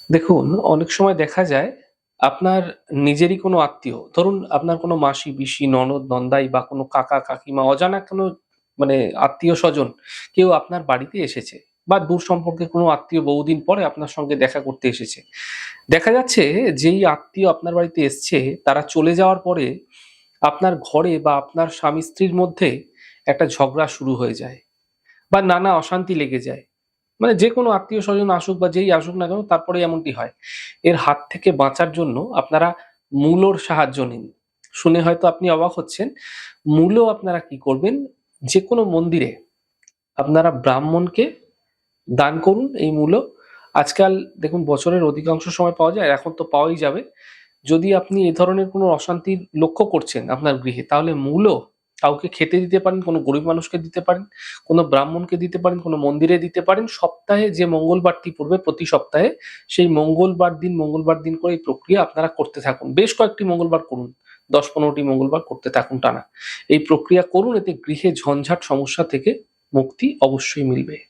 দেখুন, অনেক সময় দেখা যায় আপনার নিজেরই কোনো আত্মীয়, ধরুন আপনার কোনো মাসি, পিসি, ননদ, নন্দাই বা কোনো কাকা, কাকিমা, অজানা কোনো মানে আত্মীয়স্বজন কেউ আপনার বাড়িতে এসেছে বা দূর সম্পর্কের কোনো আত্মীয় বহুদিন পরে আপনার সঙ্গে দেখা করতে এসেছে। দেখা যাচ্ছে যেই আত্মীয় আপনার বাড়িতে এসছে তারা চলে যাওয়ার পরে আপনার ঘরে বা আপনার স্বামী-স্ত্রীর মধ্যে একটা ঝগড়া শুরু হয়ে যায় বা নানা অশান্তি লেগে যায়। মানে যেকোনো আত্মীয়-স্বজন আসুক বা যেই আসুক না কেন তারপরেই এমনটি হয়। এর হাত থেকে বাঁচার জন্য আপনারা মূলোর সাহায্য নিন। শুনে হয়তো আপনি অবাক হচ্ছেন। মূলো আপনারা কি করবেন, যেকোনো মন্দিরে আপনারা ব্রাহ্মণকে দান করুন এই মূলো। আজকাল দেখুন বছরের অধিকাংশ সময় পাওয়া যায়, আর এখন তো পাওয়াই যাবে। যদি আপনি এ ধরনের কোনো অশান্তির লক্ষ্য করছেন আপনার গৃহে, তাহলে মূলো কাউকে খেতে দিতে পারেন, কোনো গরিব মানুষকে দিতে পারেন, কোনো ব্রাহ্মণকে দিতে পারেন, কোনো মন্দিরে দিতে পারেন। সপ্তাহে যে মঙ্গলবারটি পড়বে প্রতি সপ্তাহে, সেই মঙ্গলবার দিন করে এই প্রক্রিয়া আপনারা করতে থাকুন। বেশ কয়েকটি মঙ্গলবার করুন। ১০-১৫টি মঙ্গলবার করতে থাকুন টানা। এই প্রক্রিয়া করুন, এতে গৃহে ঝঞ্ঝাট সমস্যা থেকে মুক্তি অবশ্যই মিলবে।